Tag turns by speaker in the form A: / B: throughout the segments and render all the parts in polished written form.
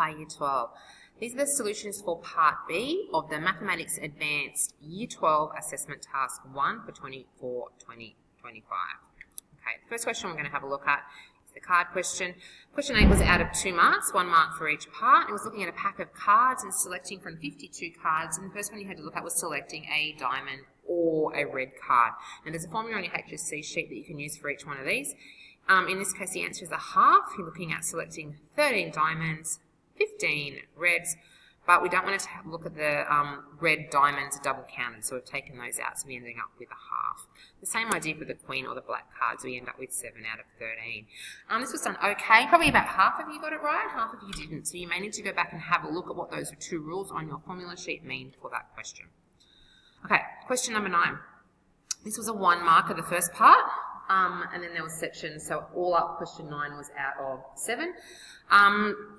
A: Hi, Year 12. These are the solutions for Part B of the Mathematics Advanced Year 12 Assessment Task 1 for 24-2025. Okay, the first question we're going to have a look at is the card question. Question 8 was out of 2 marks, 1 mark for each part. It was looking at a pack of cards and selecting from 52 cards, and the first one you had to look at was selecting a diamond or a red card. And there's a formula on your HSC sheet that you can use for each one of these. In this case, the answer is a half. You're looking at selecting 13 diamonds, 15 reds, but we don't want to look at the red diamonds double counted, so we've taken those out, so we're ending up with a half. The same idea for the queen or the black cards, we end up with 7 out of 13. This was done okay. Probably about half of you got it right, half of you didn't, so you may need to go back and have a look at what those 2 rules on your formula sheet mean for that question. Okay, question number 9. This was a 1 marker, the first part, and then there was sections, so all up question 9 was out of 7.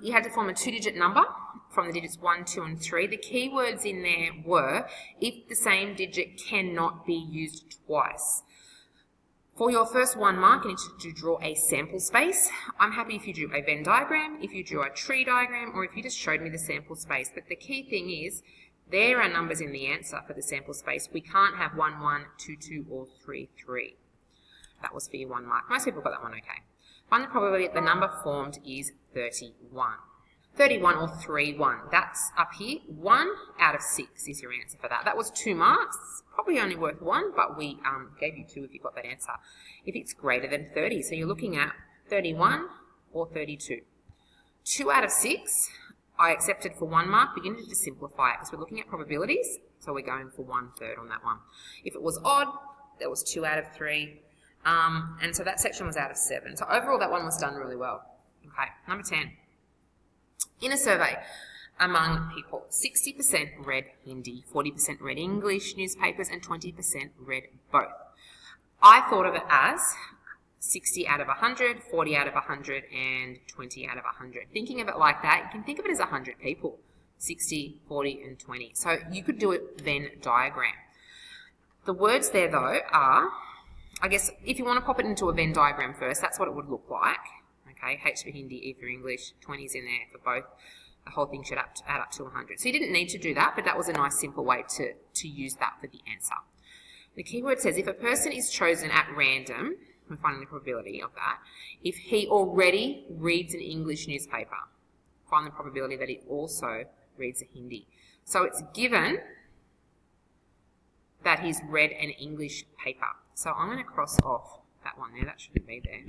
A: You had to form a 2-digit number from the digits 1, 2 and 3. The keywords in there were, if the same digit cannot be used twice. For your first 1 mark, you need to draw a sample space. I'm happy if you drew a Venn diagram, if you drew a tree diagram, or if you just showed me the sample space. But the key thing is, there are numbers in the answer for the sample space. We can't have 1, 1, 2, 2, or 3, 3. That was for your 1 mark. Most people got that one okay. Find the probability that the number formed is 31. 31 or 3, 1. That's up here. 1 out of 6 is your answer for that. That was 2 marks. Probably only worth 1, but we gave you 2 if you got that answer. If it's greater than 30, so you're looking at 31 or 32. 2 out of 6, I accepted for 1 mark. We needed to simplify it because we're looking at probabilities, so we're going for 1/3 on that one. If it was odd, there was 2 out of 3. And so that section was out of 7. So overall, that one was done really well. Okay, number 10. In a survey among people, 60% read Hindi, 40% read English newspapers, and 20% read both. I thought of it as 60 out of 100, 40 out of 100, and 20 out of 100. Thinking of it like that, you can think of it as 100 people, 60, 40, and 20. So you could do a Venn diagram. The words there, though, are, I guess, if you want to pop it into a Venn diagram first, that's what it would look like. Okay, H for Hindi, E for English, 20's in there for both. The whole thing should add up to 100. So you didn't need to do that, but that was a nice simple way to use that for the answer. The keyword says if a person is chosen at random, we're finding the probability of that, if he already reads an English newspaper, find the probability that he also reads a Hindi. So it's given that he's read an English paper. So I'm going to cross off that one there, that shouldn't be there.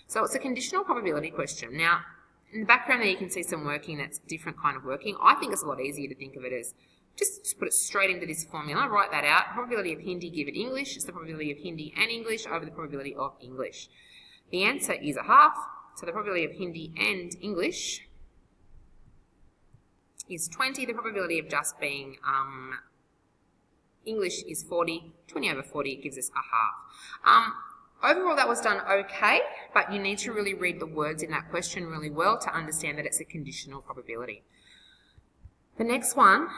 A: So it's a conditional probability question. Now, in the background there you can see some working that's different kind of working. I think it's a lot easier to think of it as just put it straight into this formula, write that out. Probability of Hindi given English is the probability of Hindi and English over the probability of English. The answer is a half, so the probability of Hindi and English is 20. The probability of just being English is 40. 20 over 40 gives us a half. Overall, that was done okay, but you need to really read the words in that question really well to understand that it's a conditional probability. The next one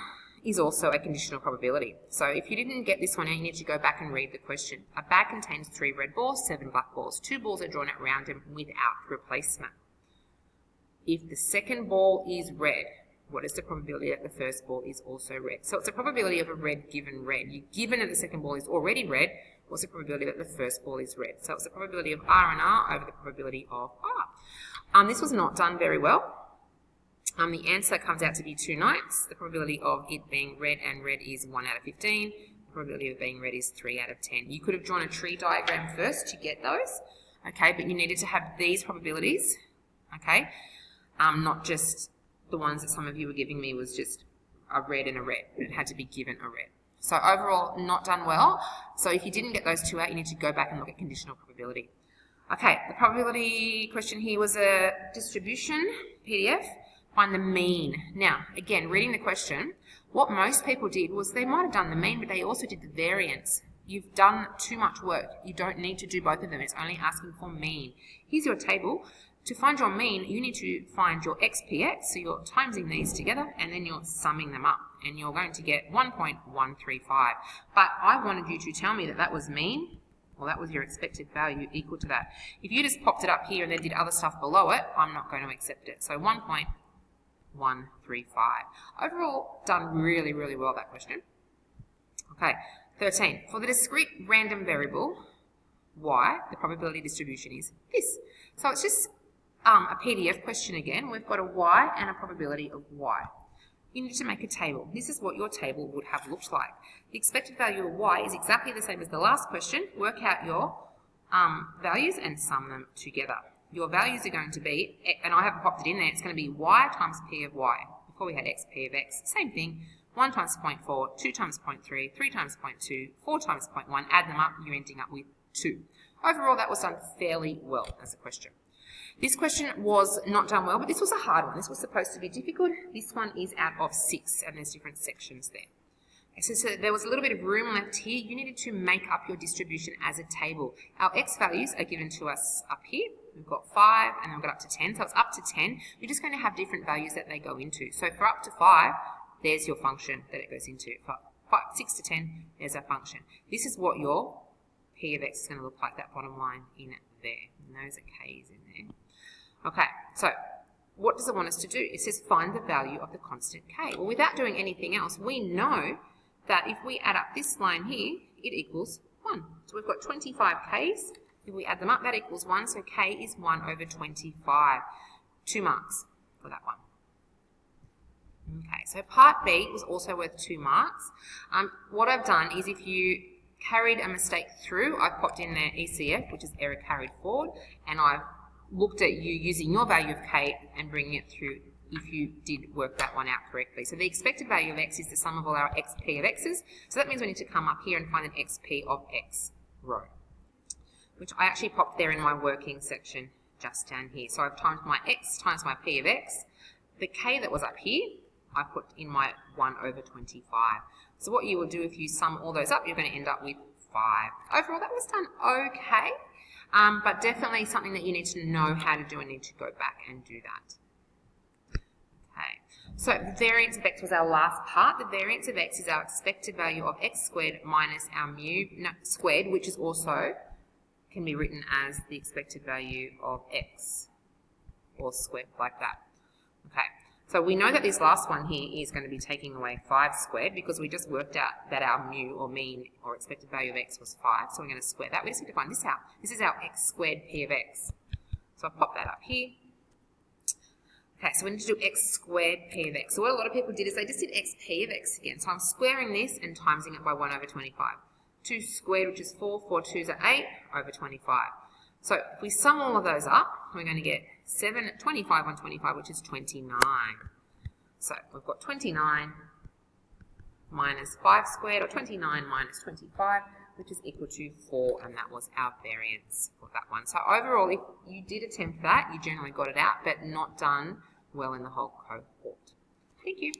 A: is also a conditional probability. So if you didn't get this one out, you need to go back and read the question. A bag contains 3 red balls, 7 black balls. 2 balls are drawn at random without replacement. If the second ball is red, what is the probability that the first ball is also red? So it's a probability of a red given red. You're given that the second ball is already red. What's the probability that the first ball is red? So it's the probability of R and R over the probability of R. This was not done very well. The answer comes out to be 2 knights. The probability of it being red and red is 1 out of 15. The probability of being red is 3 out of 10. You could have drawn a tree diagram first to get those, okay, but you needed to have these probabilities, okay, not just the ones that some of you were giving me was just a red and a red. It had to be given a red. So overall, not done well. So if you didn't get those 2 out, you need to go back and look at conditional probability. Okay, the probability question here was a distribution PDF. Find the mean. Now, again, reading the question, what most people did was they might have done the mean, but they also did the variance. You've done too much work. You don't need to do both of them. It's only asking for mean. Here's your table. To find your mean, you need to find your XPX, so you're timesing these together, and then you're summing them up, and you're going to get 1.135. But I wanted you to tell me that that was mean, well, that was your expected value equal to that. If you just popped it up here and then did other stuff below it, I'm not going to accept it. So 1.135 Overall, done really, really well, that question. Okay, 13. For the discrete random variable, y, the probability distribution is this. So it's just a PDF question again. We've got a y and a probability of y. You need to make a table. This is what your table would have looked like. The expected value of y is exactly the same as the last question. Work out your values and sum them together. Your values are going to be, and I haven't popped it in there, it's going to be y times p of y. Before we had x, p of x, same thing. 1 times 0.4, 2 times 0.3, 3 times 0.2, 4 times 0.1. Add them up, you're ending up with 2. Overall, that was done fairly well as a question. This question was not done well, but this was a hard one. This was supposed to be difficult. This one is out of 6, and there's different sections there. Okay, so there was a little bit of room left here. You needed to make up your distribution as a table. Our x values are given to us up here. We've got 5, and then we've got up to 10. So it's up to 10. You're just going to have different values that they go into. So for up to 5, there's your function that it goes into. For 6 to 10, there's our function. This is what your p of x is going to look like, that bottom line in there. And those are k's in there. Okay, so what does it want us to do? It says find the value of the constant k. Well, without doing anything else, we know that if we add up this line here, it equals 1. So we've got 25 k's. If we add them up, that equals 1. So k is 1 over 25. 2 marks for that one. Okay, so part B was also worth 2 marks. What I've done is if you carried a mistake through, I've popped in there ECF, which is error carried forward, and I've looked at you using your value of k and bringing it through if you did work that one out correctly. So the expected value of x is the sum of all our xp of x's. So that means we need to come up here and find an xp of x row, which I actually popped there in my working section just down here. So I've times my x times my p of x. The k that was up here, I put in my 1 over 25. So what you will do if you sum all those up, you're going to end up with 5. Overall, that was done okay. But definitely something that you need to know how to do and need to go back and do that. Okay, so the variance of x was our last part. The variance of x is our expected value of x squared minus our mu squared, which is also can be written as the expected value of x, or squared like that. Okay, so we know that this last one here is going to be taking away 5 squared because we just worked out that our mu or mean or expected value of x was 5. So we're going to square that. We just need to find this out. This is our x squared p of x. So I'll pop that up here. Okay, so we need to do x squared p of x. So what a lot of people did is they just did xp of x again. So I'm squaring this and timesing it by 1 over 25. 2 squared, which is 4. 4 2s are 8 over 25. So if we sum all of those up, we're going to get 25 on 25, which is 29. So we've got 29 minus 5 squared, or 29 minus 25, which is equal to 4, and that was our variance for that one. So overall, if you did attempt that, you generally got it out, but not done well in the whole cohort. Thank you.